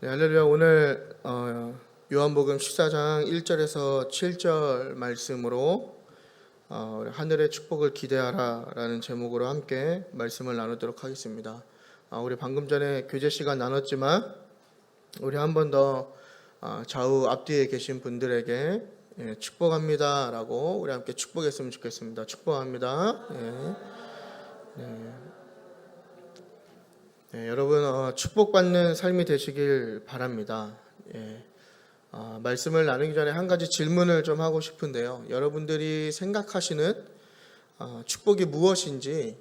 네, 할렐루야. 오늘 요한복음 14장 1절에서 7절 말씀으로 하늘의 축복을 기대하라라는 제목으로 함께 말씀을 나누도록 하겠습니다. 우리 방금 전에 교제 시간 나눴지만 우리 한 번 더 좌우 앞뒤에 계신 분들에게 축복합니다라고 우리 함께 축복했으면 좋겠습니다. 축복합니다. 여러분 축복받는 삶이 되시길 바랍니다. 말씀을 나누기 전에 한 가지 질문을 좀 하고 싶은데요. 여러분들이 생각하시는 축복이 무엇인지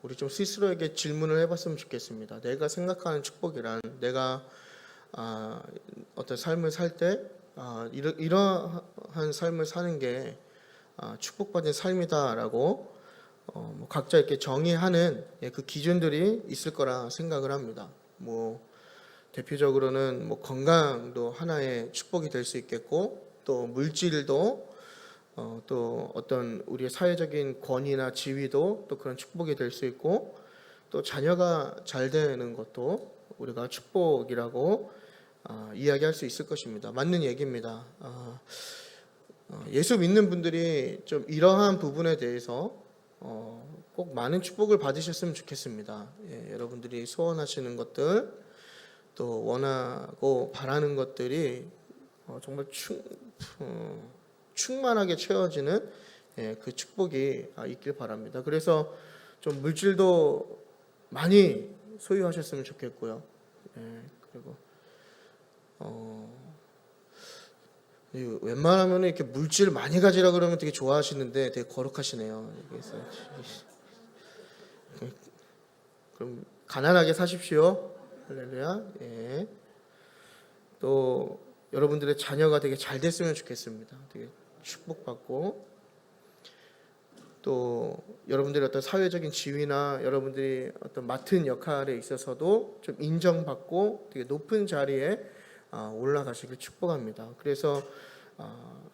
우리 좀 스스로에게 질문을 해봤으면 좋겠습니다. 내가 생각하는 축복이란, 내가 어떤 삶을 살 때 이러한 삶을 사는 게 축복받은 삶이다라고 각자 이렇게 정의하는 그 기준들이 있을 거라 생각을 합니다. 대표적으로는 건강도 하나의 축복이 될 수 있겠고, 또 물질도 또 어떤 우리의 사회적인 권위나 지위도 또 그런 축복이 될 수 있고, 또 자녀가 잘 되는 것도 우리가 축복이라고 이야기할 수 있을 것입니다. 맞는 얘기입니다. 예수 믿는 분들이 좀 이러한 부분에 대해서 꼭 많은 축복을 받으셨으면 좋겠습니다. 여러분들이 소원하시는 것들, 또 원하고 바라는 것들이 정말 충만하게 채워지는 그 축복이 있길 바랍니다. 그래서 좀 물질도 많이 소유하셨으면 좋겠고요. 그리고 웬만하면 이렇게 물질 많이 가지라 그러면 되게 좋아하시는데 되게 거룩하시네요. 그래서 그럼 가난하게 사십시오. 할렐루야. 또 여러분들의 자녀가 되게 잘 됐으면 좋겠습니다. 되게 축복받고, 또 여러분들의 어떤 사회적인 지위나 여러분들이 어떤 맡은 역할에 있어서도 좀 인정받고 되게 높은 자리에 올라가시길 축복합니다. 그래서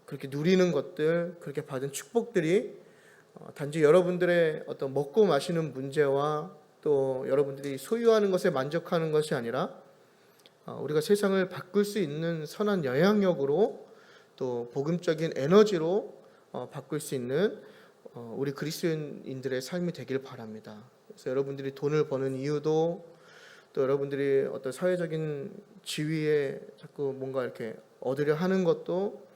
그렇게 누리는 것들, 그렇게 받은 축복들이 단지 여러분들의 어떤 먹고 마시는 문제와 또 여러분들이 소유하는 것에 만족하는 것이 아니라 우리가 세상을 바꿀 수 있는 선한 영향력으로, 또 복음적인 에너지로 바꿀 수 있는 우리 그리스도인들의 삶이 되길 바랍니다. 그래서 여러분들이 돈을 버는 이유도, 또 여러분들이 어떤 사회적인 지위에 자꾸 뭔가 이렇게 얻으려 하는 것도,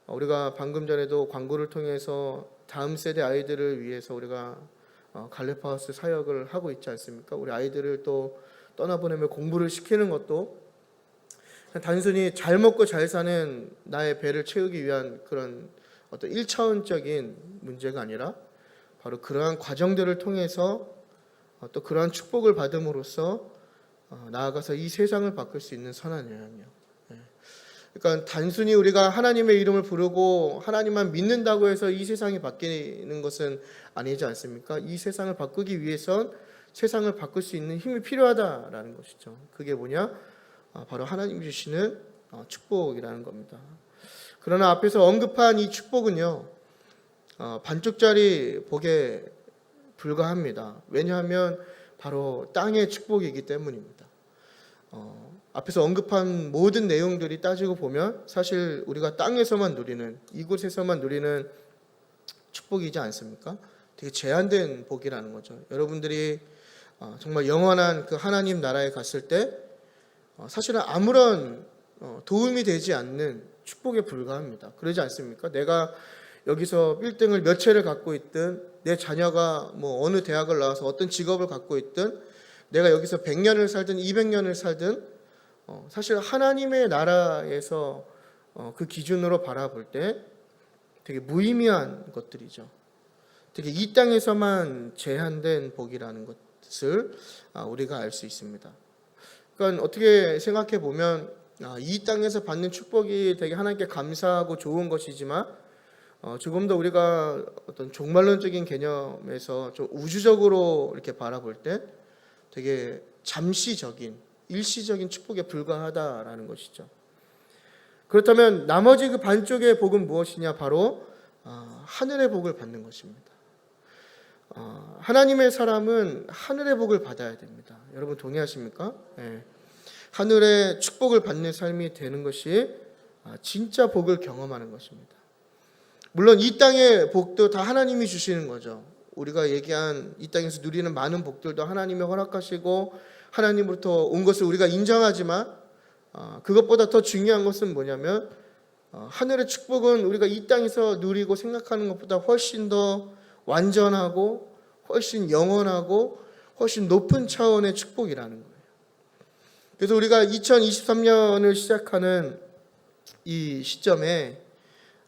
우리가 방금 전에도 광고를 통해서 다음 세대 아이들을 위해서 우리가 갈렙하우스 사역을 하고 있지 않습니까? 우리 아이들을 또 떠나보내며 공부를 시키는 것도 단순히 잘 먹고 잘 사는 나의 배를 채우기 위한 그런 어떤 1차원적인 문제가 아니라, 바로 그러한 과정들을 통해서 또 그러한 축복을 받음으로써 나아가서 이 세상을 바꿀 수 있는 선한 영향력. 그러니까 단순히 우리가 하나님의 이름을 부르고 하나님만 믿는다고 해서 이 세상이 바뀌는 것은 아니지 않습니까? 이 세상을 바꾸기 위해선 세상을 바꿀 수 있는 힘이 필요하다라는 것이죠. 그게 뭐냐? 바로 하나님 주시는 축복이라는 겁니다. 그러나 앞에서 언급한 이 축복은요, 반쪽짜리 복에 불과합니다. 왜냐하면 바로 땅의 축복이기 때문입니다. 앞에서 언급한 모든 내용들이 따지고 보면 사실 우리가 땅에서만 누리는, 이곳에서만 누리는 축복이지 않습니까? 되게 제한된 복이라는 거죠. 여러분들이 정말 영원한 그 하나님 나라에 갔을 때 사실은 아무런 도움이 되지 않는 축복에 불과합니다. 그러지 않습니까? 내가 여기서 빌딩을 몇 채를 갖고 있든, 내 자녀가 어느 대학을 나와서 어떤 직업을 갖고 있든, 내가 여기서 100년을 살든 200년을 살든, 사실 하나님의 나라에서 그 기준으로 바라볼 때 되게 무의미한 것들이죠. 되게 이 땅에서만 제한된 복이라는 것을 우리가 알 수 있습니다. 그러니까 어떻게 생각해 보면 이 땅에서 받는 축복이 되게 하나님께 감사하고 좋은 것이지만, 조금 더 우리가 어떤 종말론적인 개념에서 좀 우주적으로 이렇게 바라볼 때 되게 잠시적인, 일시적인 축복에 불과하다라는 것이죠. 그렇다면 나머지 그 반쪽의 복은 무엇이냐? 바로 하늘의 복을 받는 것입니다. 하나님의 사람은 하늘의 복을 받아야 됩니다. 여러분 동의하십니까? 하늘의 축복을 받는 삶이 되는 것이 진짜 복을 경험하는 것입니다. 물론 이 땅의 복도 다 하나님이 주시는 거죠. 우리가 얘기한 이 땅에서 누리는 많은 복들도 하나님이 허락하시고 하나님으로부터 온 것을 우리가 인정하지만 그것보다 더 중요한 것은 뭐냐면 하늘의 축복은 우리가 이 땅에서 누리고 생각하는 것보다 훨씬 더 완전하고 훨씬 영원하고 훨씬 높은 차원의 축복이라는 거예요. 그래서 우리가 2023년을 시작하는 이 시점에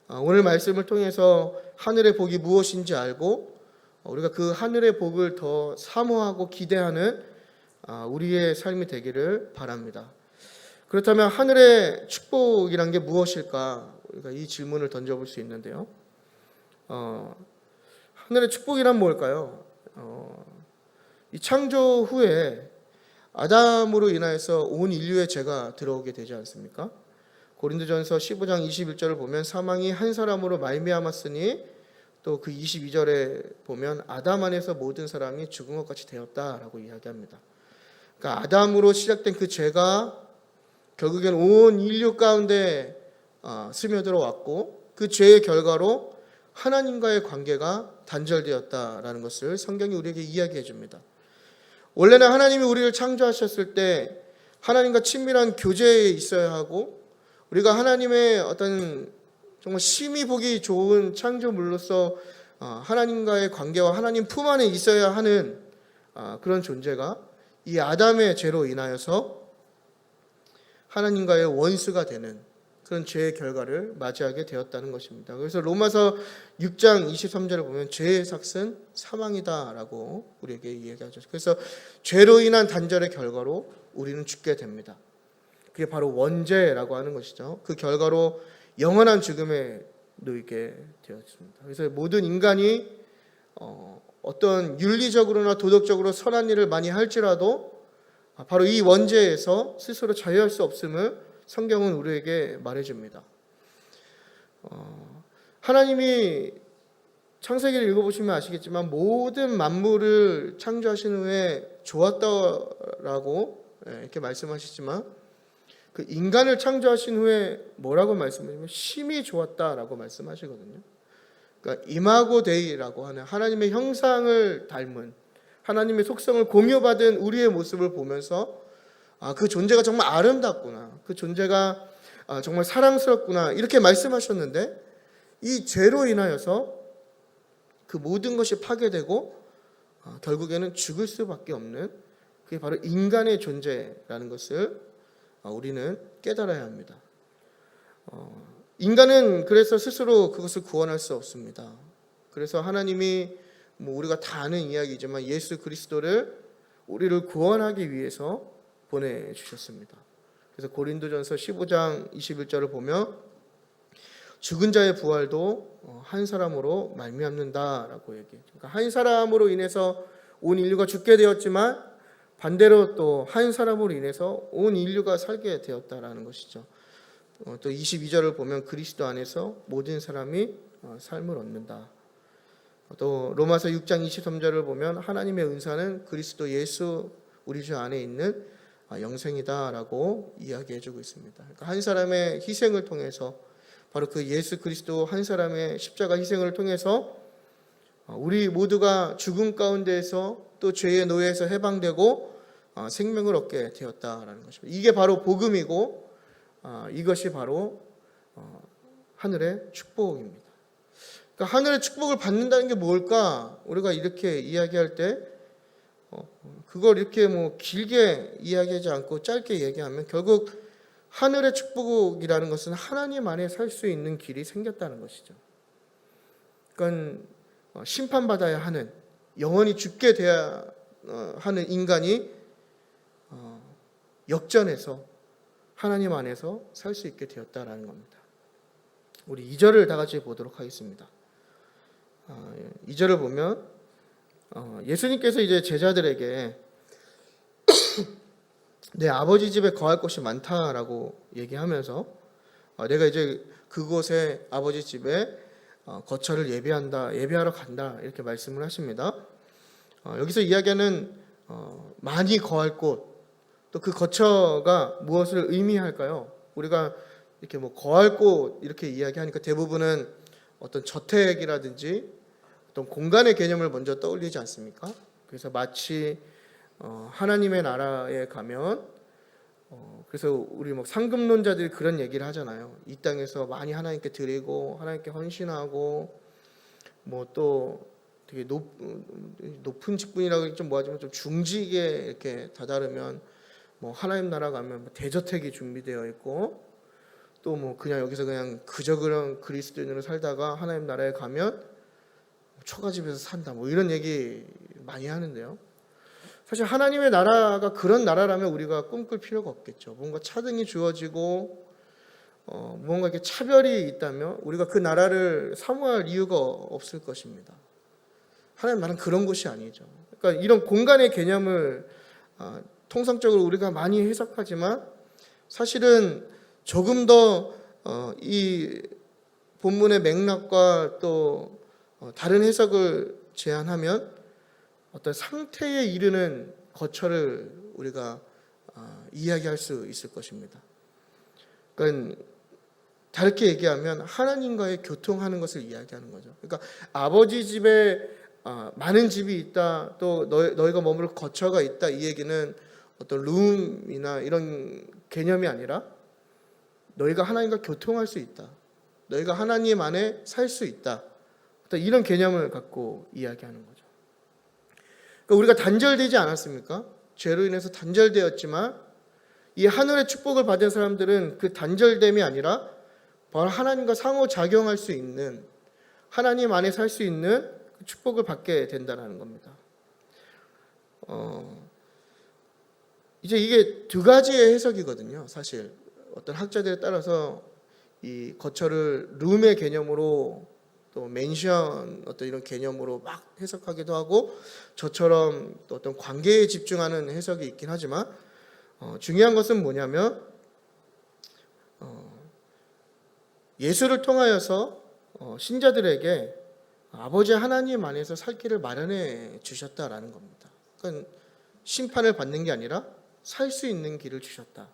오늘 말씀을 통해서 하늘의 복이 무엇인지 알고 우리가 그 하늘의 복을 더 사모하고 기대하는 우리의 삶이 되기를 바랍니다. 그렇다면 하늘의 축복이란 게 무엇일까? 우리가 이 질문을 던져볼 수 있는데요. 하늘의 축복이란 뭘까요? 이 창조 후에 아담으로 인하여서 온 인류의 죄가 들어오게 되지 않습니까? 고린도전서 15장 21절을 보면 사망이 한 사람으로 말미암았으니 또 그 22절에 보면 아담 안에서 모든 사람이 죽은 것 같이 되었다라고 이야기합니다. 그러니까 아담으로 시작된 그 죄가 결국엔 온 인류 가운데 스며들어 왔고 그 죄의 결과로 하나님과의 관계가 단절되었다라는 것을 성경이 우리에게 이야기해 줍니다. 원래는 하나님이 우리를 창조하셨을 때 하나님과 친밀한 교제에 있어야 하고 우리가 하나님의 어떤 정말 심히 보기 좋은 창조물로서 하나님과의 관계와 하나님 품 안에 있어야 하는 그런 존재가 이 아담의 죄로 인하여서 하나님과의 원수가 되는 그런 죄의 결과를 맞이하게 되었다는 것입니다. 그래서 로마서 6장 23절을 보면 죄의 삭은 사망이다라고 우리에게 얘기하죠. 그래서 죄로 인한 단절의 결과로 우리는 죽게 됩니다. 그게 바로 원죄라고 하는 것이죠. 그 결과로 영원한 죽음에 놓이게 되었습니다. 그래서 모든 인간이 어떤 윤리적으로나 도덕적으로 선한 일을 많이 할지라도 바로 이 원죄에서 스스로 자유할 수 없음을 성경은 우리에게 말해줍니다. 하나님이 창세기를 읽어보시면 아시겠지만 모든 만물을 창조하신 후에 좋았다라고 이렇게 말씀하시지만 그 인간을 창조하신 후에 뭐라고 말씀하시면 심히 좋았다라고 말씀하시거든요. 그러니까 이마고 데이라고 하는 하나님의 형상을 닮은 하나님의 속성을 공유받은 우리의 모습을 보면서 그 존재가 정말 아름답구나, 그 존재가 정말 사랑스럽구나 이렇게 말씀하셨는데 이 죄로 인하여서 그 모든 것이 파괴되고 결국에는 죽을 수밖에 없는 그게 바로 인간의 존재라는 것을 우리는 깨달아야 합니다. 인간은 그래서 스스로 그것을 구원할 수 없습니다. 그래서 하나님이 우리가 다 아는 이야기지만 예수 그리스도를 우리를 구원하기 위해서 보내주셨습니다. 그래서 고린도전서 15장 21절을 보면 죽은 자의 부활도 한 사람으로 말미암는다라고 얘기해요. 그러니까 한 사람으로 인해서 온 인류가 죽게 되었지만 반대로 또 한 사람으로 인해서 온 인류가 살게 되었다라는 것이죠. 또 22절을 보면 그리스도 안에서 모든 사람이 삶을 얻는다. 또 로마서 6장 23절을 보면 하나님의 은사는 그리스도 예수 우리 주 안에 있는 영생이다라고 이야기해주고 있습니다. 그러니까 한 사람의 희생을 통해서 바로 그 예수 그리스도 한 사람의 십자가 희생을 통해서 우리 모두가 죽음 가운데에서 또 죄의 노예에서 해방되고 생명을 얻게 되었다라는 것입니다. 이게 바로 복음이고 이것이 바로 하늘의 축복입니다. 그러니까 하늘의 축복을 받는다는 게 뭘까? 우리가 이렇게 이야기할 때 그걸 이렇게 길게 이야기하지 않고 짧게 얘기하면 결국 하늘의 축복이라는 것은 하나님 안에 살 수 있는 길이 생겼다는 것이죠. 그러니까 심판받아야 하는 영원히 죽게 돼야 하는 인간이 역전해서 하나님 안에서 살 수 있게 되었다라는 겁니다. 우리 2절을 다 같이 보도록 하겠습니다. 2절을 보면 예수님께서 이제 제자들에게 내 아버지 집에 거할 곳이 많다라고 얘기하면서 내가 이제 그곳에 아버지 집에 거처를 예비하러 간다 이렇게 말씀을 하십니다. 여기서 이야기하는 많이 거할 곳, 또 그 거처가 무엇을 의미할까요? 우리가 이렇게 뭐 거할 곳 이렇게 이야기하니까 대부분은 어떤 저택이라든지 어떤 공간의 개념을 먼저 떠올리지 않습니까? 그래서 마치 하나님의 나라에 가면 그래서 우리 뭐 상급론자들이 그런 얘기를 하잖아요. 이 땅에서 많이 하나님께 드리고 하나님께 헌신하고 뭐 또 되게 높은 직분이라고 좀 뭐하지만 좀 중직에 이렇게 다다르면 뭐 하나님 나라 가면 대저택이 준비되어 있고 또 뭐 그냥 여기서 그냥 그저 그런 그리스도인으로 살다가 하나님 나라에 가면 초가집에서 산다 뭐 이런 얘기 많이 하는데요. 사실 하나님의 나라가 그런 나라라면 우리가 꿈꿀 필요가 없겠죠. 뭔가 차등이 주어지고 뭔가 이렇게 차별이 있다면 우리가 그 나라를 사모할 이유가 없을 것입니다. 하나님 나라는 그런 곳이 아니죠. 그러니까 이런 공간의 개념을 통상적으로 우리가 많이 해석하지만 사실은 조금 더 이 본문의 맥락과 또 다른 해석을 제안하면 어떤 상태에 이르는 거처를 우리가 이야기할 수 있을 것입니다. 그러니까 다르게 얘기하면 하나님과의 교통하는 것을 이야기하는 거죠. 그러니까 아버지 집에 많은 집이 있다, 또 너희가 머무를 거처가 있다, 이 얘기는 어떤 룸이나 이런 개념이 아니라 너희가 하나님과 교통할 수 있다, 너희가 하나님 안에 살 수 있다, 이런 개념을 갖고 이야기하는 거죠. 그러니까 우리가 단절되지 않았습니까? 죄로 인해서 단절되었지만 이 하늘의 축복을 받은 사람들은 그 단절됨이 아니라 바로 하나님과 상호작용할 수 있는, 하나님 안에 살 수 있는 그 축복을 받게 된다는 겁니다. 이제 이게 두 가지의 해석이거든요. 사실 어떤 학자들에 따라서 이 거처를 룸의 개념으로 또 맨션 어떤 이런 개념으로 막 해석하기도 하고 저처럼 또 어떤 관계에 집중하는 해석이 있긴 하지만 중요한 것은 뭐냐면 예수를 통하여서 신자들에게 아버지 하나님 안에서 살 길을 마련해 주셨다라는 겁니다. 그러니까 심판을 받는 게 아니라 살 수 있는 길을 주셨다.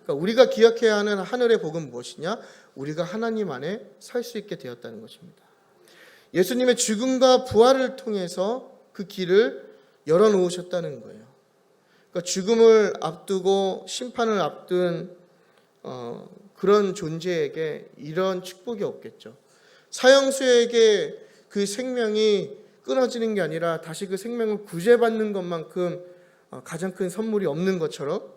그러니까 우리가 기억해야 하는 하늘의 복은 무엇이냐? 우리가 하나님 안에 살 수 있게 되었다는 것입니다. 예수님의 죽음과 부활을 통해서 그 길을 열어놓으셨다는 거예요. 그러니까 죽음을 앞두고 심판을 앞둔 그런 존재에게 이런 축복이 없겠죠. 사형수에게 그 생명이 끊어지는 게 아니라 다시 그 생명을 구제받는 것만큼 가장 큰 선물이 없는 것처럼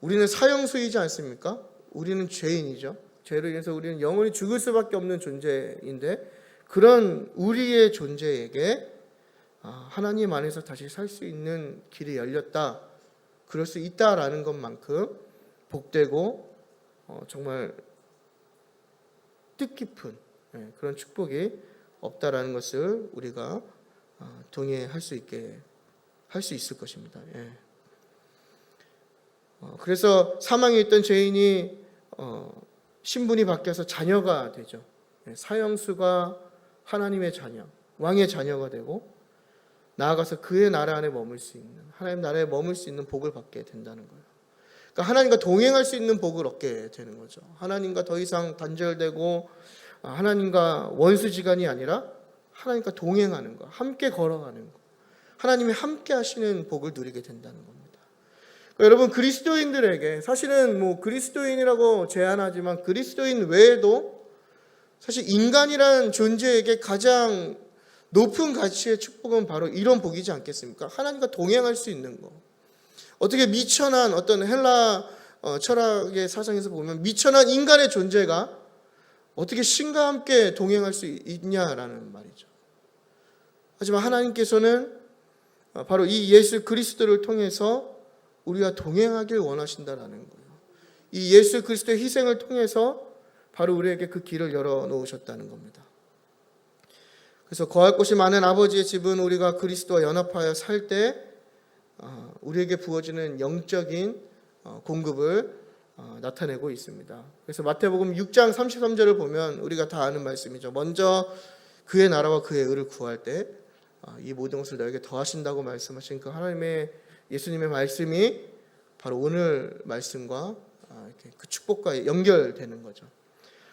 우리는 사형수이지 않습니까? 우리는 죄인이죠. 죄로 인해서 우리는 영원히 죽을 수밖에 없는 존재인데 그런 우리의 존재에게 하나님 안에서 다시 살 수 있는 길이 열렸다, 그럴 수 있다라는 것만큼 복되고 정말 뜻깊은 그런 축복이 없다라는 것을 우리가 동의할 수 있게 할 수 있을 것입니다. 그래서 사망에 있던 죄인이 신분이 바뀌어서 자녀가 되죠. 사형수가 하나님의 자녀, 왕의 자녀가 되고 나아가서 그의 나라 안에 머물 수 있는, 하나님 나라에 머물 수 있는 복을 받게 된다는 거예요. 그러니까 하나님과 동행할 수 있는 복을 얻게 되는 거죠. 하나님과 더 이상 단절되고 하나님과 원수지간이 아니라 하나님과 동행하는 거, 함께 걸어가는 거, 하나님이 함께 하시는 복을 누리게 된다는 겁니다. 그러니까 여러분, 그리스도인들에게 사실은 뭐 그리스도인이라고 제안하지만 그리스도인 외에도 사실 인간이라는 존재에게 가장 높은 가치의 축복은 바로 이런 복이지 않겠습니까? 하나님과 동행할 수 있는 거. 어떻게 미천한 어떤 헬라 철학의 사상에서 보면 미천한 인간의 존재가 어떻게 신과 함께 동행할 수 있냐라는 말이죠. 하지만 하나님께서는 바로 이 예수 그리스도를 통해서 우리와 동행하길 원하신다라는 거예요. 이 예수 그리스도의 희생을 통해서 바로 우리에게 그 길을 열어놓으셨다는 겁니다. 그래서 거할 곳이 많은 아버지의 집은 우리가 그리스도와 연합하여 살 때 우리에게 부어지는 영적인 공급을 나타내고 있습니다. 그래서 마태복음 6장 33절을 보면 우리가 다 아는 말씀이죠. 먼저 그의 나라와 그의 의를 구할 때 이 모든 것을 너에게 더하신다고 말씀하신 그 하나님의 예수님의 말씀이 바로 오늘 말씀과 이렇게 그 축복과 연결되는 거죠.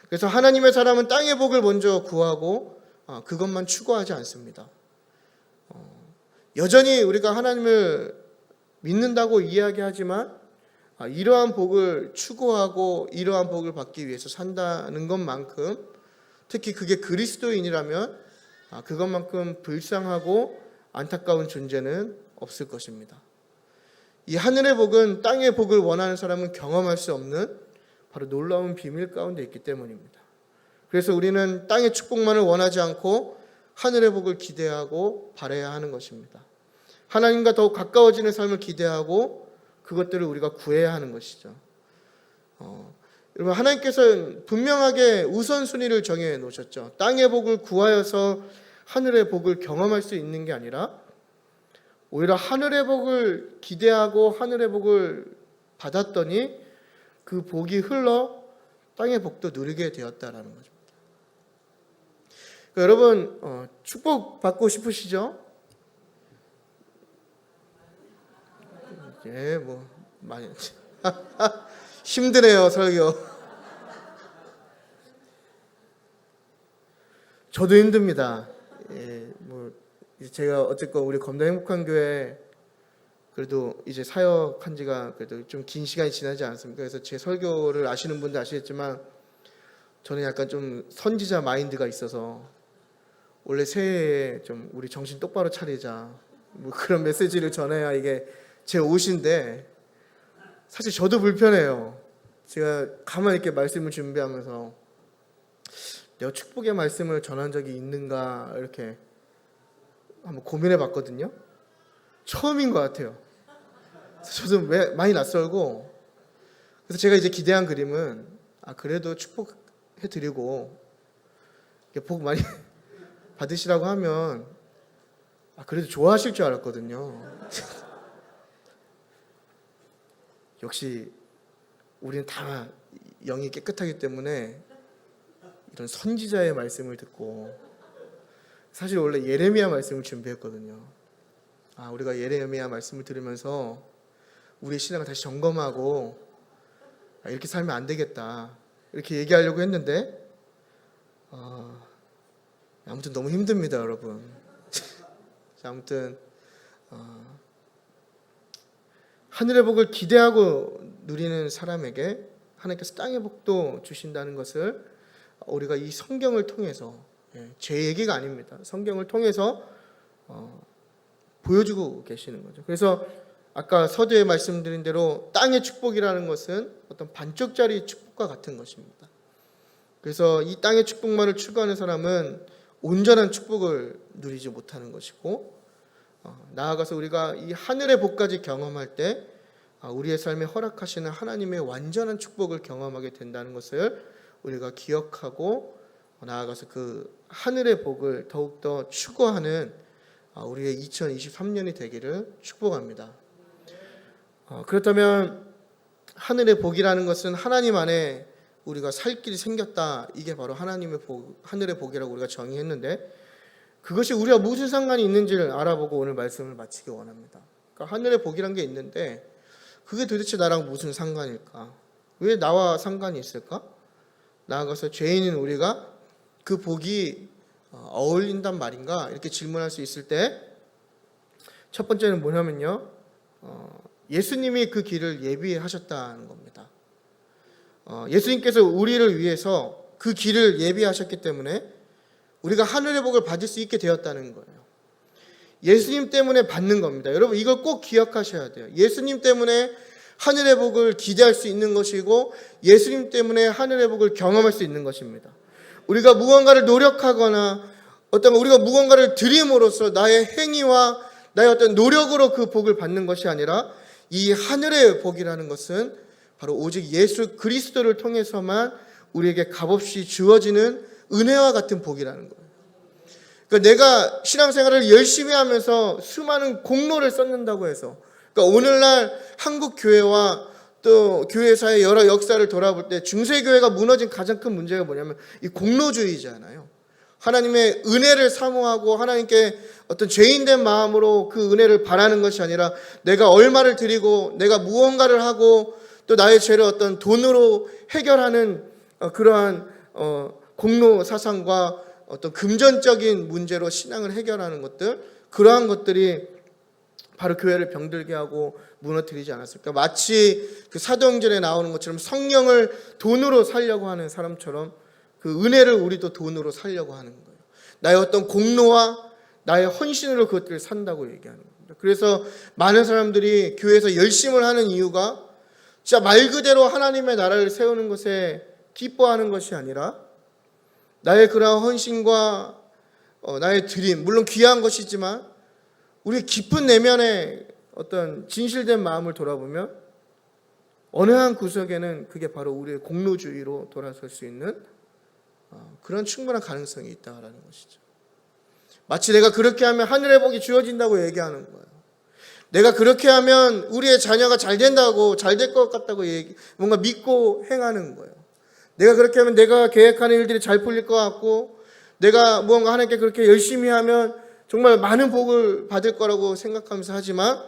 그래서 하나님의 사람은 땅의 복을 먼저 구하고 그것만 추구하지 않습니다. 여전히 우리가 하나님을 믿는다고 이야기하지만 이러한 복을 추구하고 이러한 복을 받기 위해서 산다는 것만큼, 특히 그게 그리스도인이라면 그것만큼 불쌍하고 안타까운 존재는 없을 것입니다. 이 하늘의 복은 땅의 복을 원하는 사람은 경험할 수 없는 바로 놀라운 비밀 가운데 있기 때문입니다. 그래서 우리는 땅의 축복만을 원하지 않고 하늘의 복을 기대하고 바라야 하는 것입니다. 하나님과 더욱 가까워지는 삶을 기대하고 그것들을 우리가 구해야 하는 것이죠. 여러분, 하나님께서는 분명하게 우선순위를 정해 놓으셨죠. 땅의 복을 구하여서 하늘의 복을 경험할 수 있는 게 아니라 오히려 하늘의 복을 기대하고 하늘의 복을 받았더니 그 복이 흘러 땅의 복도 누리게 되었다라는 거죠. 그러니까 여러분, 축복 받고 싶으시죠? 예, 많이 힘드네요, 설교. 저도 힘듭니다. 예, 제가 어쨌건 우리 검도 행복한 교회 그래도 이제 사역한 지가 그래도 좀 긴 시간이 지나지 않습니까? 그래서 제 설교를 아시는 분들 아시겠지만 저는 약간 좀 선지자 마인드가 있어서 원래 새해에 좀 우리 정신 똑바로 차리자 그런 메시지를 전해야 이게 제 옷인데 사실 저도 불편해요. 제가 가만히 이렇게 말씀을 준비하면서 내가 축복의 말씀을 전한 적이 있는가 이렇게 한번 고민해 봤거든요. 처음인 것 같아요. 저도 많이 낯설고, 그래서 제가 이제 기대한 그림은 그래도 축복해 드리고 복 많이 받으시라고 하면 그래도 좋아하실 줄 알았거든요. 역시 우리는 다 영이 깨끗하기 때문에 이런 선지자의 말씀을 듣고, 사실 원래 예레미야 말씀을 준비했거든요. 우리가 예레미야 말씀을 들으면서 우리의 신앙을 다시 점검하고 이렇게 살면 안 되겠다 이렇게 얘기하려고 했는데 아무튼 너무 힘듭니다, 여러분. 아무튼 하늘의 복을 기대하고 누리는 사람에게 하나님께서 땅의 복도 주신다는 것을 우리가 이 성경을 통해서, 제 얘기가 아닙니다, 성경을 통해서 보여주고 계시는 거죠. 그래서 아까 서두에 말씀드린 대로 땅의 축복이라는 것은 어떤 반쪽짜리 축복과 같은 것입니다. 그래서 이 땅의 축복만을 추구하는 사람은 온전한 축복을 누리지 못하는 것이고, 나아가서 우리가 이 하늘의 복까지 경험할 때 우리의 삶에 허락하시는 하나님의 완전한 축복을 경험하게 된다는 것을 우리가 기억하고, 나아가서 그 하늘의 복을 더욱더 추구하는 우리의 2023년이 되기를 축복합니다. 그렇다면 하늘의 복이라는 것은 하나님 안에 우리가 살 길이 생겼다, 이게 바로 하나님의 복, 하늘의 복이라고 우리가 정의했는데, 그것이 우리가 무슨 상관이 있는지를 알아보고 오늘 말씀을 마치기 원합니다. 그러니까 하늘의 복이란 게 있는데 그게 도대체 나랑 무슨 상관일까? 왜 나와 상관이 있을까? 나아가서 죄인인 우리가 그 복이 어울린단 말인가? 이렇게 질문할 수 있을 때 첫 번째는 뭐냐면요, 예수님이 그 길을 예비하셨다는 겁니다. 예수님께서 우리를 위해서 그 길을 예비하셨기 때문에 우리가 하늘의 복을 받을 수 있게 되었다는 거예요. 예수님 때문에 받는 겁니다. 여러분, 이걸 꼭 기억하셔야 돼요. 예수님 때문에 하늘의 복을 기대할 수 있는 것이고, 예수님 때문에 하늘의 복을 경험할 수 있는 것입니다. 우리가 무언가를 노력하거나 우리가 무언가를 드림으로써 나의 행위와 나의 어떤 노력으로 그 복을 받는 것이 아니라, 이 하늘의 복이라는 것은 바로 오직 예수 그리스도를 통해서만 우리에게 값없이 주어지는 은혜와 같은 복이라는 거예요. 그러니까 내가 신앙생활을 열심히 하면서 수많은 공로를 쌓는다고 해서, 그러니까 오늘날 한국 교회와 또 교회사의 여러 역사를 돌아볼 때 중세교회가 무너진 가장 큰 문제가 뭐냐면 이 공로주의잖아요. 하나님의 은혜를 사모하고 하나님께 어떤 죄인된 마음으로 그 은혜를 바라는 것이 아니라 내가 얼마를 드리고 내가 무언가를 하고 또 나의 죄를 어떤 돈으로 해결하는 그러한 공로 사상과 어떤 금전적인 문제로 신앙을 해결하는 것들, 그러한 것들이 바로 교회를 병들게 하고 무너뜨리지 않았을까? 마치 그 사도행전에 나오는 것처럼 성령을 돈으로 살려고 하는 사람처럼 그 은혜를 우리도 돈으로 살려고 하는 거예요. 나의 어떤 공로와 나의 헌신으로 그것들을 산다고 얘기하는 겁니다. 그래서 많은 사람들이 교회에서 열심을 하는 이유가 진짜 말 그대로 하나님의 나라를 세우는 것에 기뻐하는 것이 아니라 나의 그러한 헌신과 나의 드림, 물론 귀한 것이지만 우리 깊은 내면의 어떤 진실된 마음을 돌아보면 어느 한 구석에는 그게 바로 우리의 공로주의로 돌아설 수 있는 그런 충분한 가능성이 있다라는 것이죠. 마치 내가 그렇게 하면 하늘의 복이 주어진다고 얘기하는 거예요. 내가 그렇게 하면 우리의 자녀가 잘 된다고, 잘 될 것 같다고 뭔가 믿고 행하는 거예요. 내가 그렇게 하면 내가 계획하는 일들이 잘 풀릴 것 같고, 내가 무언가 하나님께 그렇게 열심히 하면 정말 많은 복을 받을 거라고 생각하면서 하지만,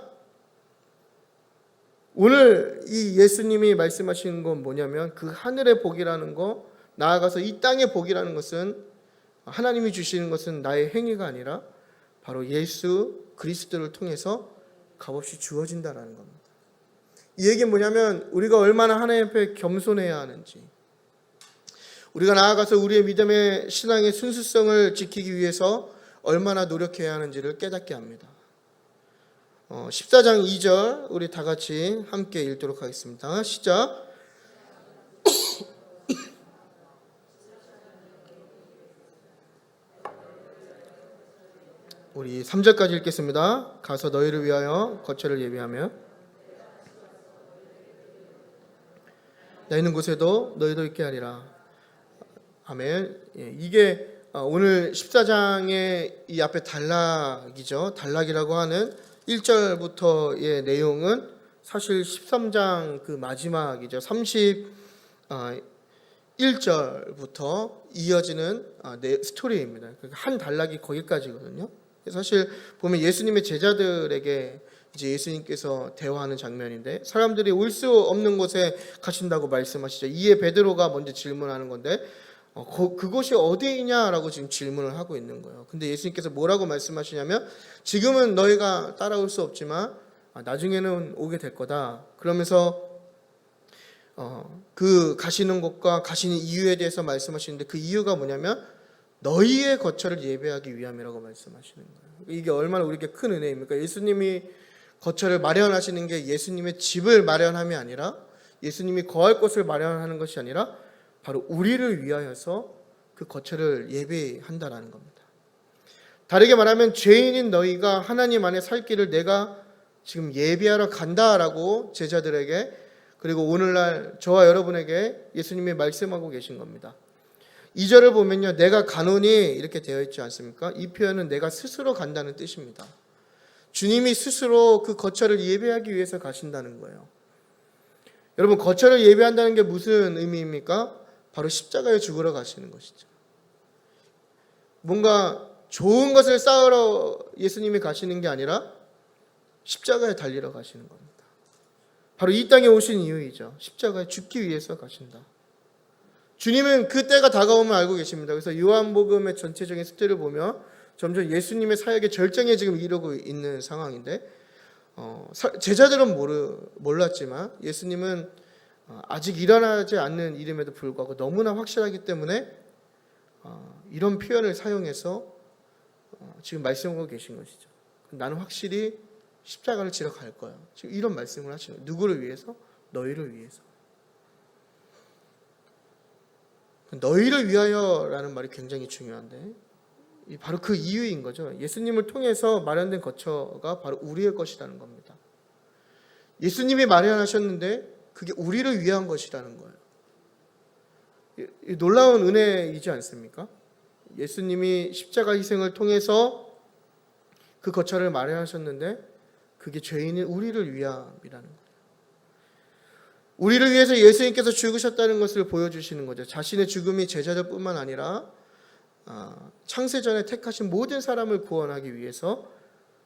오늘 이 예수님이 말씀하시는 건 뭐냐면 그 하늘의 복이라는 거, 나아가서 이 땅의 복이라는 것은 하나님이 주시는 것은 나의 행위가 아니라 바로 예수 그리스도를 통해서 값없이 주어진다라는 겁니다. 이 얘기는 뭐냐면 우리가 얼마나 하나님 앞에 겸손해야 하는지, 우리가 나아가서 우리의 믿음의 신앙의 순수성을 지키기 위해서 얼마나 노력해야 하는지를 깨닫게 합니다. 14장 2절 우리 다 같이 함께 읽도록 하겠습니다. 시작. 우리 3절까지 읽겠습니다. 가서 너희를 위하여 거처를 예비하며 나 있는 곳에도 너희도 있게 하리라. 아멘. 이게 오늘 14장의 이 앞에 단락이죠. 단락이라고 하는 1절부터의 내용은 사실 13장 그 마지막이죠. 31절부터 이어지는 스토리입니다. 한 단락이 거기까지거든요. 사실 보면 예수님의 제자들에게 이제 예수님께서 대화하는 장면인데, 사람들이 올 수 없는 곳에 가신다고 말씀하시죠. 이에 베드로가 먼저 질문하는 건데 그곳이 어디냐라고 지금 질문을 하고 있는 거예요. 근데 예수님께서 뭐라고 말씀하시냐면 지금은 너희가 따라올 수 없지만 나중에는 오게 될 거다. 그러면서 그 가시는 곳과 가시는 이유에 대해서 말씀하시는데 그 이유가 뭐냐면 너희의 거처를 예배하기 위함이라고 말씀하시는 거예요. 이게 얼마나 우리에게 큰 은혜입니까? 예수님이 거처를 마련하시는 게 예수님의 집을 마련함이 아니라, 예수님이 거할 곳을 마련하는 것이 아니라 바로 우리를 위하여서 그 거처를 예배한다라는 겁니다. 다르게 말하면 죄인인 너희가 하나님 안에 살 길을 내가 지금 예배하러 간다라고 제자들에게, 그리고 오늘날 저와 여러분에게 예수님이 말씀하고 계신 겁니다. 2절을 보면요, 내가 가노니 이렇게 되어 있지 않습니까? 이 표현은 내가 스스로 간다는 뜻입니다. 주님이 스스로 그 거처를 예배하기 위해서 가신다는 거예요. 여러분, 거처를 예배한다는 게 무슨 의미입니까? 바로 십자가에 죽으러 가시는 것이죠. 뭔가 좋은 것을 쌓으러 예수님이 가시는 게 아니라 십자가에 달리러 가시는 겁니다. 바로 이 땅에 오신 이유이죠. 십자가에 죽기 위해서 가신다. 주님은 그 때가 다가오면 알고 계십니다. 그래서 요한복음의 전체적인 스토리를 보면 점점 예수님의 사역의 절정에 지금 이르고 있는 상황인데, 제자들은 몰랐지만 예수님은 아직 일어나지 않는 일임에도 불구하고 너무나 확실하기 때문에 이런 표현을 사용해서 지금 말씀하고 계신 것이죠. 나는 확실히 십자가를 지러 갈 거야. 지금 이런 말씀을 하시는 거예요. 누구를 위해서? 너희를 위해서. 너희를 위하여라는 말이 굉장히 중요한데 바로 그 이유인 거죠. 예수님을 통해서 마련된 거처가 바로 우리의 것이라는 겁니다. 예수님이 마련하셨는데 그게 우리를 위한 것이라는 거예요. 놀라운 은혜이지 않습니까? 예수님이 십자가 희생을 통해서 그 거처를 마련하셨는데 그게 죄인인 우리를 위함이라는 거예요. 우리를 위해서 예수님께서 죽으셨다는 것을 보여주시는 거죠. 자신의 죽음이 제자들뿐만 아니라 창세전에 택하신 모든 사람을 구원하기 위해서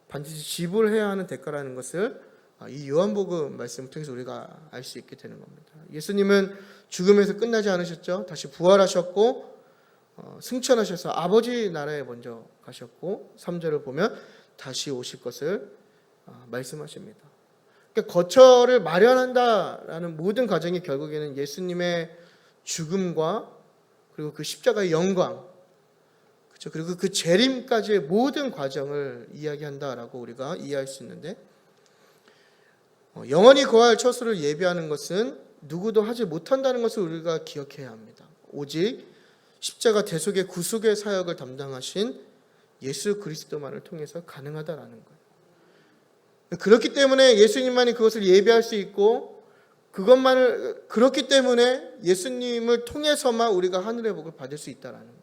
반드시 지불해야 하는 대가라는 것을 이 요한복음 말씀을 통해서 우리가 알 수 있게 되는 겁니다. 예수님은 죽음에서 끝나지 않으셨죠. 다시 부활하셨고 승천하셔서 아버지 나라에 먼저 가셨고 3절을 보면 다시 오실 것을 말씀하십니다. 그러니까 거처를 마련한다라는 모든 과정이 결국에는 예수님의 죽음과 그리고 그 십자가의 영광, 그렇죠? 그리고 그 재림까지의 모든 과정을 이야기한다라고 우리가 이해할 수 있는데, 영원히 거할 처소를 예비하는 것은 누구도 하지 못한다는 것을 우리가 기억해야 합니다. 오직 십자가 대속의 구속의 사역을 담당하신 예수 그리스도만을 통해서 가능하다라는 거예요. 그렇기 때문에 예수님만이 그것을 예비할 수 있고, 그렇기 때문에 예수님을 통해서만 우리가 하늘의 복을 받을 수 있다라는 거예요.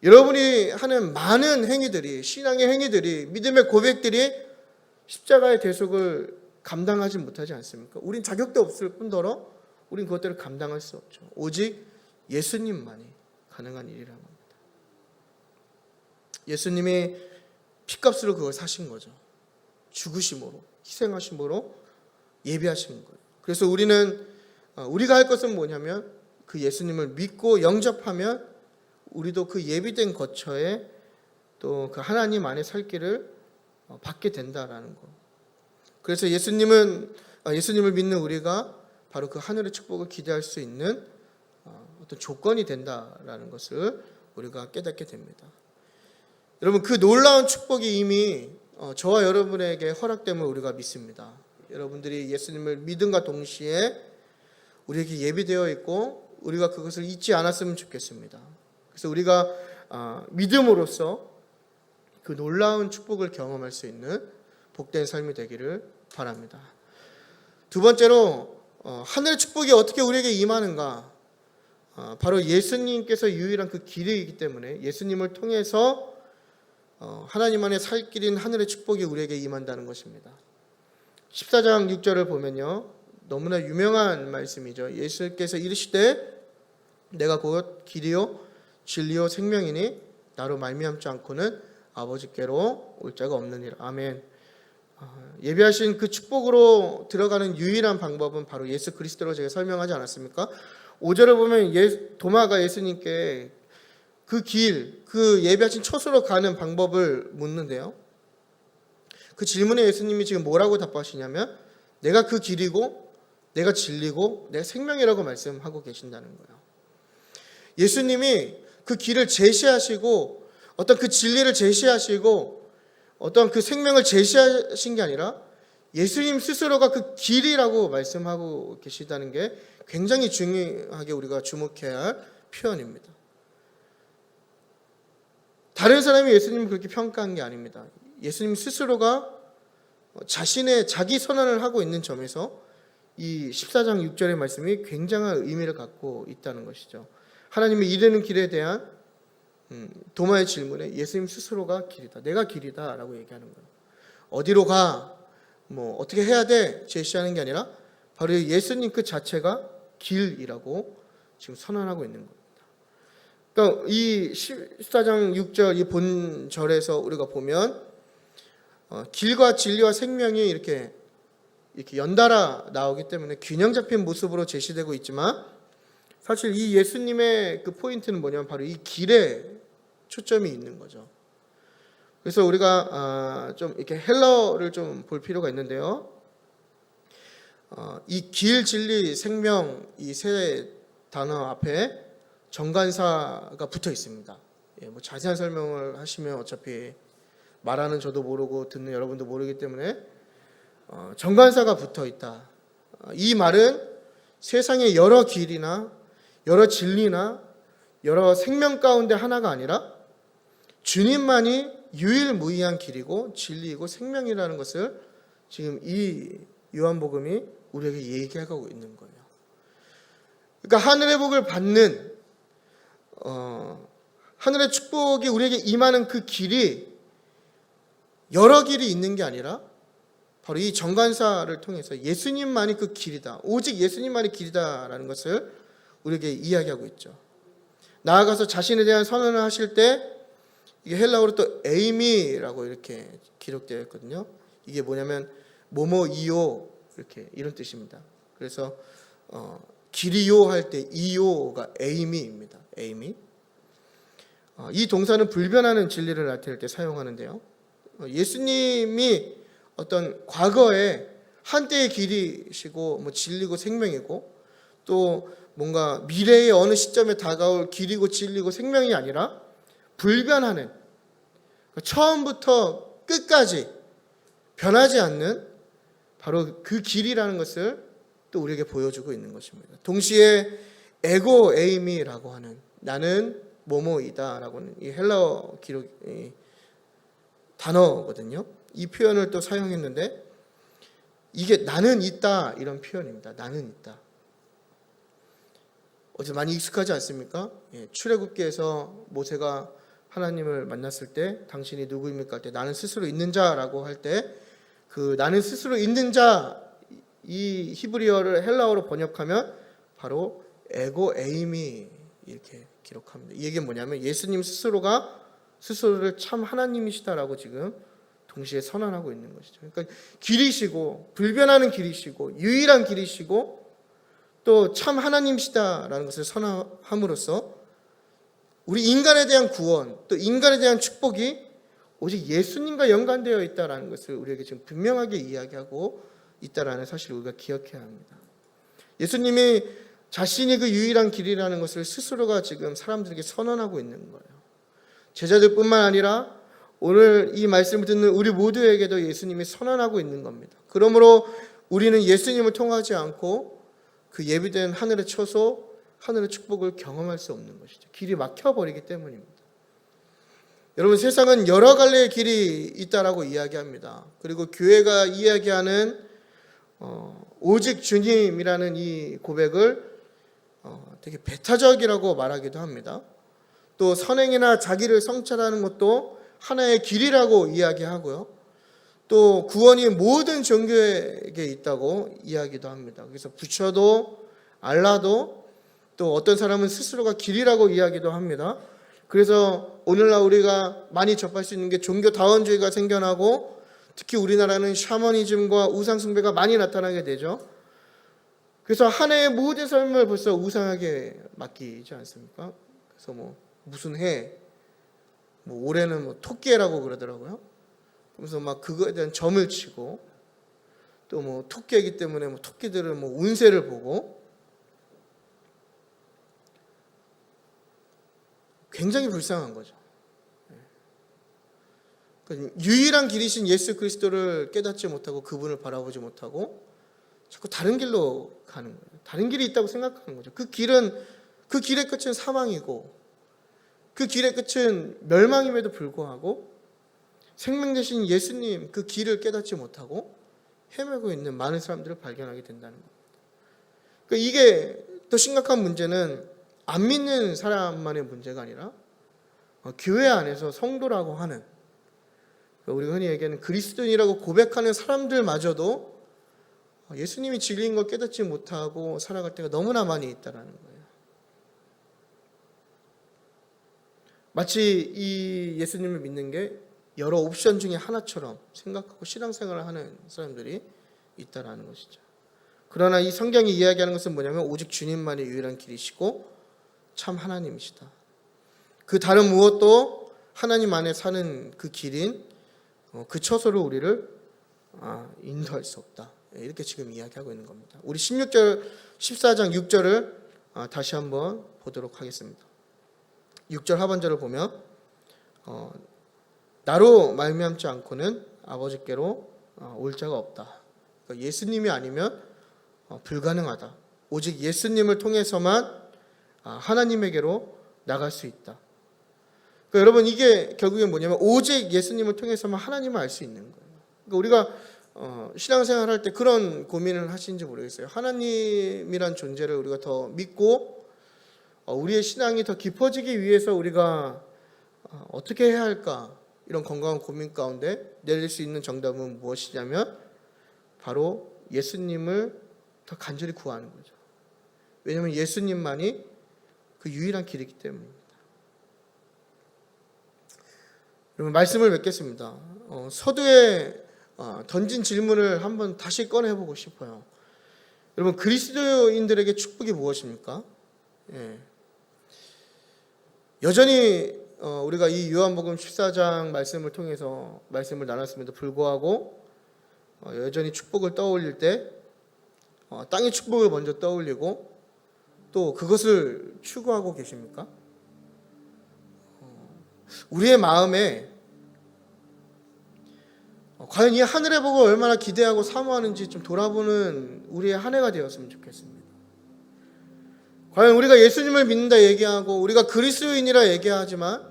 여러분이 하는 많은 행위들이, 신앙의 행위들이, 믿음의 고백들이 십자가의 대속을 감당하지 못하지 않습니까? 우린 자격도 없을 뿐더러 우린 그것들을 감당할 수 없죠. 오직 예수님만이 가능한 일이라는 겁니다. 예수님이 피값으로 그걸 사신 거죠. 죽으심으로, 희생하심으로 예비하신 거예요. 그래서 우리가 할 것은 뭐냐면 그 예수님을 믿고 영접하면 우리도 그 예비된 거처에 또 그 하나님 안에 살 길을 받게 된다라는 거. 그래서 예수님을 믿는 우리가 바로 그 하늘의 축복을 기대할 수 있는 어떤 조건이 된다라는 것을 우리가 깨닫게 됩니다. 여러분, 그 놀라운 축복이 이미 저와 여러분에게 허락됨을 우리가 믿습니다. 여러분들이 예수님을 믿음과 동시에 우리에게 예비되어 있고 우리가 그것을 잊지 않았으면 좋겠습니다. 그래서 우리가 믿음으로써 그 놀라운 축복을 경험할 수 있는 복된 삶이 되기를 바랍니다. 두 번째로 하늘의 축복이 어떻게 우리에게 임하는가? 바로 예수님께서 유일한 그 길이기 때문에 예수님을 통해서 하나님 안에 살 길인 하늘의 축복이 우리에게 임한다는 것입니다. 14장 6절을 보면요, 너무나 유명한 말씀이죠. 예수께서 이르시되 내가 곧 길이요 진리요 생명이니 나로 말미암지 않고는 아버지께로 올 자가 없느니라. 아멘. 예비하신 그 축복으로 들어가는 유일한 방법은 바로 예수 그리스도로 제가 설명하지 않았습니까? 5절을 보면 도마가 예수님께 그 길, 그 예비하신 처소로 가는 방법을 묻는데요, 그 질문에 예수님이 지금 뭐라고 답하시냐면 내가 그 길이고 내가 진리고 내가 생명이라고 말씀하고 계신다는 거예요. 예수님이 그 길을 제시하시고 어떤 그 진리를 제시하시고 어떤 그 생명을 제시하신 게 아니라 예수님 스스로가 그 길이라고 말씀하고 계시다는 게 굉장히 중요하게 우리가 주목해야 할 표현입니다. 다른 사람이 예수님을 그렇게 평가한 게 아닙니다. 예수님 스스로가 자기 선언을 하고 있는 점에서 이 14장 6절의 말씀이 굉장한 의미를 갖고 있다는 것이죠. 하나님의 이르는 길에 대한 도마의 질문에 예수님 스스로가 길이다, 내가 길이다 라고 얘기하는 거예요. 어디로 가, 어떻게 해야 돼 제시하는 게 아니라 바로 예수님 그 자체가 길이라고 지금 선언하고 있는 겁니다. 그러니까 이 14장 6절 이 본절에서 우리가 보면 길과 진리와 생명이 이렇게 연달아 나오기 때문에 균형 잡힌 모습으로 제시되고 있지만, 사실 이 예수님의 그 포인트는 뭐냐면 바로 이 길에 초점이 있는 거죠. 그래서 우리가 좀 이렇게 헬러를 좀 볼 필요가 있는데요, 이 길, 진리, 생명 이 세 단어 앞에 정관사가 붙어 있습니다. 자세한 설명을 하시면 어차피 말하는 저도 모르고 듣는 여러분도 모르기 때문에 정관사가 붙어 있다. 이 말은 세상의 여러 길이나 여러 진리나 여러 생명 가운데 하나가 아니라 주님만이 유일무이한 길이고 진리이고 생명이라는 것을 지금 이 요한복음이 우리에게 얘기하고 있는 거예요. 그러니까 하늘의 복을 받는 하늘의 축복이 우리에게 임하는 그 길이 여러 길이 있는 게 아니라 바로 이 정관사를 통해서 예수님만이 그 길이다, 오직 예수님만이 길이다라는 것을 우리에게 이야기하고 있죠. 나아가서 자신에 대한 선언을 하실 때 이게 헬라어로 또 에이미라고 이렇게 기록되어 있거든요. 이게 뭐냐면 모모이오 이렇게 이런 뜻입니다. 그래서 기리오 할 때 이오가 에이미입니다. 에이미. 이 동사는 불변하는 진리를 나타낼 때 사용하는데요. 예수님이 어떤 과거에 한때의 길이시고 뭐 진리고 생명이고 또 뭔가 미래의 어느 시점에 다가올 길이고 진리고 생명이 아니라 불변하는, 처음부터 끝까지 변하지 않는 바로 그 길이라는 것을 또 우리에게 보여주고 있는 것입니다. 동시에 에고 에이미라고 하는 나는 뭐뭐이다 라고 하는 이 헬라어 기록 단어거든요. 이 표현을 또 사용했는데 이게 나는 있다 이런 표현입니다. 나는 있다. 어제 많이 익숙하지 않습니까? 출애굽기에서 모세가 하나님을 만났을 때 당신이 누구입니까? 할 때 나는 스스로 있는 자라고 할 때 그 나는 스스로 있는 자 이 히브리어를 헬라어로 번역하면 바로 에고 에이미 이렇게 기록합니다. 이 얘기는 뭐냐면 예수님 스스로가 스스로를 참 하나님이시다라고 지금 동시에 선언하고 있는 것이죠. 그러니까 길이시고 불변하는 길이시고 유일한 길이시고 또 참 하나님이시다라는 것을 선언함으로써 우리 인간에 대한 구원 또 인간에 대한 축복이 오직 예수님과 연관되어 있다라는 것을 우리에게 지금 분명하게 이야기하고 있다라는 사실을 우리가 기억해야 합니다. 예수님이 자신이 그 유일한 길이라는 것을 스스로가 지금 사람들에게 선언하고 있는 거예요. 제자들뿐만 아니라 오늘 이 말씀을 듣는 우리 모두에게도 예수님이 선언하고 있는 겁니다. 그러므로 우리는 예수님을 통하지 않고 그 예비된 하늘의 처소, 하늘의 축복을 경험할 수 없는 것이죠. 길이 막혀버리기 때문입니다. 여러분, 세상은 여러 갈래의 길이 있다라고 이야기합니다. 그리고 교회가 이야기하는 오직 주님이라는 이 고백을 되게 배타적이라고 말하기도 합니다. 또 선행이나 자기를 성찰하는 것도 하나의 길이라고 이야기하고요. 또 구원이 모든 종교에게 있다고 이야기도 합니다. 그래서 부처도 알라도 또 어떤 사람은 스스로가 길이라고 이야기도 합니다. 그래서 오늘날 우리가 많이 접할 수 있는 게 종교다원주의가 생겨나고 특히 우리나라는 샤머니즘과 우상숭배가 많이 나타나게 되죠. 그래서 한 해의 모든 삶을 벌써 우상하게 맡기지 않습니까? 그래서 뭐 무슨 해, 뭐 올해는 뭐 토끼해라고 그러더라고요. 그래서 막 그거에 대한 점을 치고 또 뭐 토끼이기 때문에 뭐 토끼들을 뭐 운세를 보고 굉장히 불쌍한 거죠. 그러니까 유일한 길이신 예수 그리스도를 깨닫지 못하고 그분을 바라보지 못하고 자꾸 다른 길로 가는 거예요. 다른 길이 있다고 생각하는 거죠. 그 길의 끝은 사망이고 그 길의 끝은 멸망임에도 불구하고 생명 되신 예수님 그 길을 깨닫지 못하고 헤매고 있는 많은 사람들을 발견하게 된다는 겁니다. 그러니까 이게 더 심각한 문제는 안 믿는 사람만의 문제가 아니라 교회 안에서 성도라고 하는 우리가 흔히 얘기하는 그리스도인이라고 고백하는 사람들마저도 예수님이 진리인 걸 깨닫지 못하고 살아갈 때가 너무나 많이 있다는 거예요. 마치 이 예수님을 믿는 게 여러 옵션 중에 하나처럼 생각하고 신앙생활을 하는 사람들이 있다는 것이죠. 그러나 이 성경이 이야기하는 것은 뭐냐면 오직 주님만이 유일한 길이시고 참 하나님이시다. 그 다른 무엇도 하나님 안에 사는 그 길인 그 처소로 우리를 인도할 수 없다. 이렇게 지금 이야기하고 있는 겁니다. 우리 14장 6절을 다시 한번 보도록 하겠습니다. 6절 하반절을 보면 나로 말미암지 않고는 아버지께로 올 자가 없다. 그러니까 예수님이 아니면 불가능하다. 오직 예수님을 통해서만 하나님에게로 나갈 수 있다. 그러니까 여러분 이게 결국엔 뭐냐면 오직 예수님을 통해서만 하나님을 알 수 있는 거예요. 그러니까 우리가 신앙생활 할 때 그런 고민을 하시는지 모르겠어요. 하나님이란 존재를 우리가 더 믿고 우리의 신앙이 더 깊어지기 위해서 우리가 어떻게 해야 할까? 이런 건강한 고민 가운데 내릴 수 있는 정답은 무엇이냐면 바로 예수님을 더 간절히 구하는 거죠. 왜냐하면 예수님만이 그 유일한 길이기 때문입니다. 여러분 말씀을 맺겠습니다. 서두에 던진 질문을 한번 다시 꺼내보고 싶어요. 여러분 그리스도인들에게 축복이 무엇입니까? 예. 여전히 우리가 이 요한복음 14장 말씀을 통해서 말씀을 나눴음에도 불구하고 여전히 축복을 떠올릴 때 땅의 축복을 먼저 떠올리고 또 그것을 추구하고 계십니까? 우리의 마음에 과연 이 하늘의 복을 얼마나 기대하고 사모하는지 좀 돌아보는 우리의 한 해가 되었으면 좋겠습니다. 과연 우리가 예수님을 믿는다 얘기하고 우리가 그리스도인이라 얘기하지만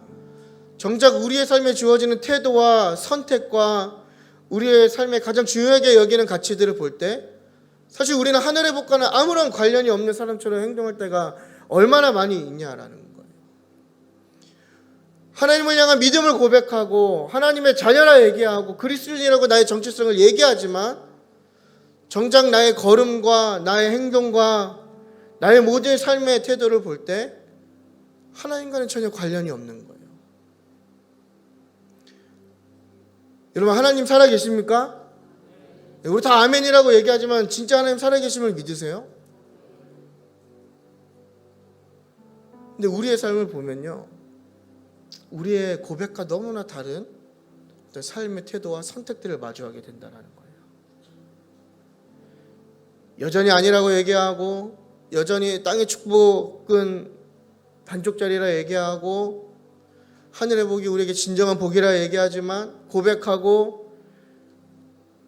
정작 우리의 삶에 주어지는 태도와 선택과 우리의 삶에 가장 중요하게 여기는 가치들을 볼 때 사실 우리는 하늘의 복과는 아무런 관련이 없는 사람처럼 행동할 때가 얼마나 많이 있냐라는 거예요. 하나님을 향한 믿음을 고백하고 하나님의 자녀라 얘기하고 그리스도인이라고 나의 정체성을 얘기하지만 정작 나의 걸음과 나의 행동과 나의 모든 삶의 태도를 볼 때 하나님과는 전혀 관련이 없는 거예요. 여러분 하나님 살아계십니까? 우리 다 아멘이라고 얘기하지만 진짜 하나님 살아계심을 믿으세요? 근데 우리의 삶을 보면요, 우리의 고백과 너무나 다른 삶의 태도와 선택들을 마주하게 된다는 거예요. 여전히 아니라고 얘기하고 여전히 땅의 축복은 반쪽짜리라 얘기하고 하늘의 복이 우리에게 진정한 복이라 얘기하지만 고백하고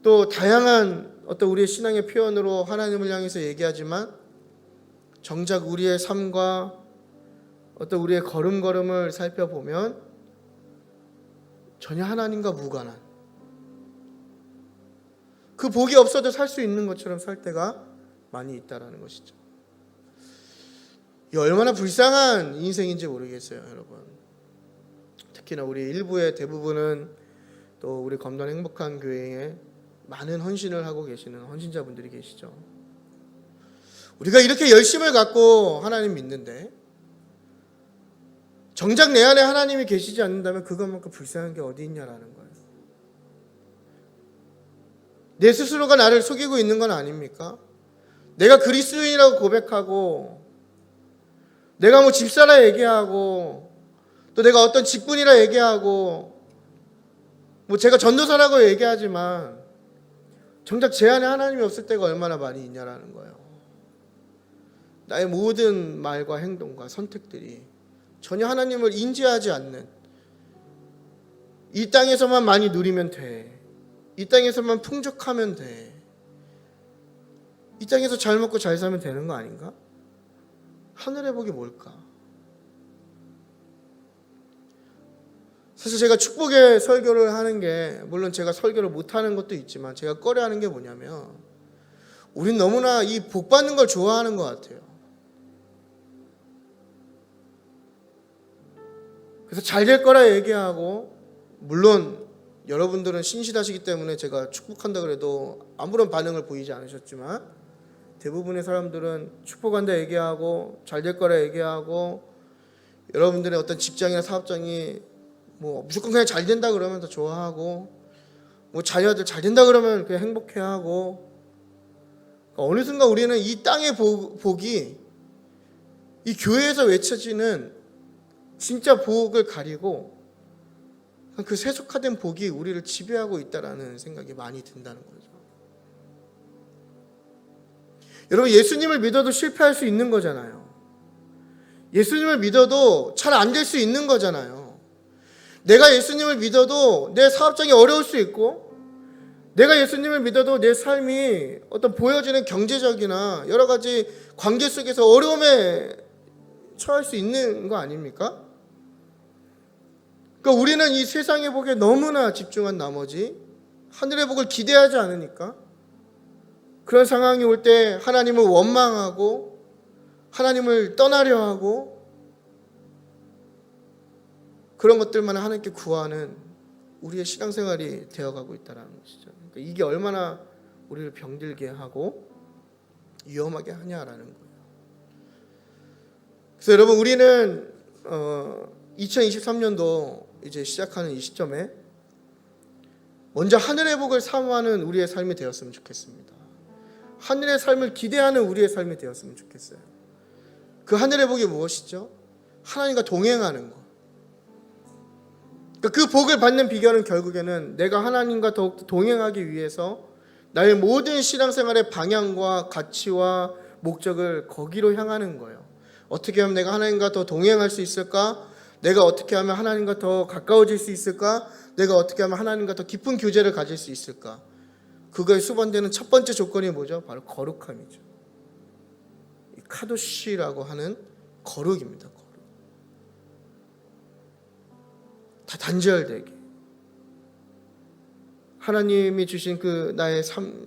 또 다양한 어떤 우리의 신앙의 표현으로 하나님을 향해서 얘기하지만 정작 우리의 삶과 어떤 우리의 걸음걸음을 살펴보면 전혀 하나님과 무관한 그 복이 없어도 살 수 있는 것처럼 살 때가 많이 있다라는 것이죠. 이 얼마나 불쌍한 인생인지 모르겠어요, 여러분. 특히나 우리 일부의 대부분은 또 우리 검단 행복한 교회에 많은 헌신을 하고 계시는 헌신자분들이 계시죠. 우리가 이렇게 열심을 갖고 하나님 믿는데 정작 내 안에 하나님이 계시지 않는다면 그것만큼 불쌍한 게 어디 있냐라는 거예요. 내 스스로가 나를 속이고 있는 건 아닙니까? 내가 그리스도인이라고 고백하고 내가 뭐 집사라 얘기하고 또 내가 어떤 직분이라 얘기하고 뭐 제가 전도사라고 얘기하지만 정작 제 안에 하나님이 없을 때가 얼마나 많이 있냐라는 거예요. 나의 모든 말과 행동과 선택들이 전혀 하나님을 인지하지 않는, 이 땅에서만 많이 누리면 돼, 이 땅에서만 풍족하면 돼, 이 땅에서 잘 먹고 잘 살면 되는 거 아닌가? 하늘의 복이 뭘까? 사실 제가 축복의 설교를 하는 게, 물론 제가 설교를 못하는 것도 있지만 제가 꺼려하는 게 뭐냐면 우린 너무나 이 복 받는 걸 좋아하는 것 같아요. 그래서 잘 될 거라 얘기하고, 물론 여러분들은 신실하시기 때문에 제가 축복한다 그래도 아무런 반응을 보이지 않으셨지만 대부분의 사람들은 축복한다 얘기하고 잘 될 거라 얘기하고 여러분들의 어떤 직장이나 사업장이 뭐 무조건 그냥 잘 된다 그러면 더 좋아하고 뭐 자녀들 잘 된다 그러면 그냥 행복해하고, 어느 순간 우리는 이 땅의 복이 이 교회에서 외쳐지는 진짜 복을 가리고 그 세속화된 복이 우리를 지배하고 있다라는 생각이 많이 든다는 거죠. 여러분 예수님을 믿어도 실패할 수 있는 거잖아요. 예수님을 믿어도 잘 안 될 수 있는 거잖아요. 내가 예수님을 믿어도 내 사업장이 어려울 수 있고, 내가 예수님을 믿어도 내 삶이 어떤 보여지는 경제적이나 여러 가지 관계 속에서 어려움에 처할 수 있는 거 아닙니까? 그러니까 우리는 이 세상의 복에 너무나 집중한 나머지 하늘의 복을 기대하지 않으니까 그런 상황이 올 때 하나님을 원망하고 하나님을 떠나려 하고 그런 것들만 하나님께 구하는 우리의 신앙생활이 되어가고 있다는 것이죠. 그러니까 이게 얼마나 우리를 병들게 하고 위험하게 하냐라는 거예요. 그래서 여러분 우리는 2023년도 이제 시작하는 이 시점에 먼저 하늘의 복을 사모하는 우리의 삶이 되었으면 좋겠습니다. 하늘의 삶을 기대하는 우리의 삶이 되었으면 좋겠어요. 그 하늘의 복이 무엇이죠? 하나님과 동행하는 것. 그 복을 받는 비결은 결국에는 내가 하나님과 더욱 동행하기 위해서 나의 모든 신앙생활의 방향과 가치와 목적을 거기로 향하는 거예요. 어떻게 하면 내가 하나님과 더 동행할 수 있을까? 내가 어떻게 하면 하나님과 더 가까워질 수 있을까? 내가 어떻게 하면 하나님과 더 깊은 교제를 가질 수 있을까? 그거에 수반되는 첫 번째 조건이 뭐죠? 바로 거룩함이죠. 이 카도시라고 하는 거룩입니다. 거룩. 다 단절되게 하나님이 주신 그 나의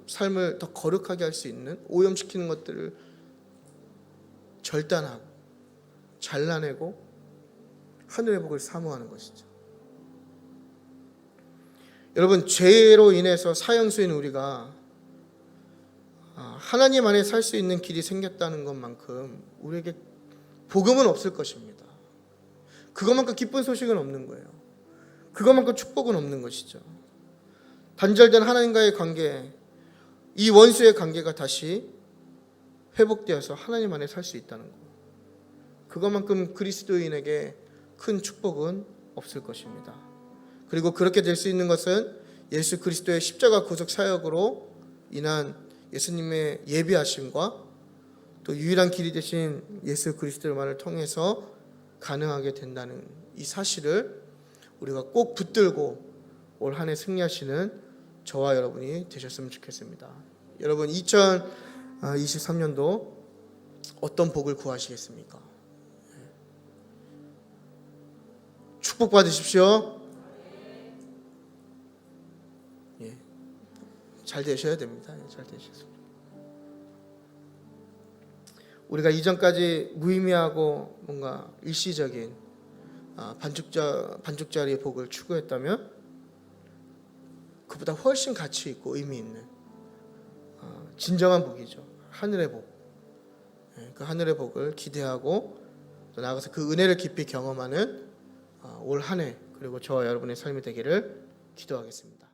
삶을 더 거룩하게 할 수 있는, 오염시키는 것들을 절단하고 잘라내고 하늘의 복을 사모하는 것이죠. 여러분, 죄로 인해서 사형수인 우리가 하나님 안에 살 수 있는 길이 생겼다는 것만큼 우리에게 복음은 없을 것입니다. 그것만큼 기쁜 소식은 없는 거예요. 그것만큼 축복은 없는 것이죠. 단절된 하나님과의 관계, 이 원수의 관계가 다시 회복되어서 하나님 안에 살 수 있다는 것, 그것만큼 그리스도인에게 큰 축복은 없을 것입니다. 그리고 그렇게 될 수 있는 것은 예수 그리스도의 십자가 구속 사역으로 인한 예수님의 예비하심과 또 유일한 길이 되신 예수 그리스도만을 통해서 가능하게 된다는 이 사실을 우리가 꼭 붙들고 올 한 해 승리하시는 저와 여러분이 되셨으면 좋겠습니다. 여러분, 2023년도 어떤 복을 구하시겠습니까? 축복 받으십시오. 예, 잘 되셔야 됩니다. 잘 되셔서 우리가 이전까지 무의미하고 뭔가 일시적인 반쪽짜리의 복을 추구했다면 그보다 훨씬 가치 있고 의미 있는 진정한 복이죠. 하늘의 복. 그 하늘의 복을 기대하고 또 나아가서 그 은혜를 깊이 경험하는 올 한 해, 그리고 저와 여러분의 삶이 되기를 기도하겠습니다.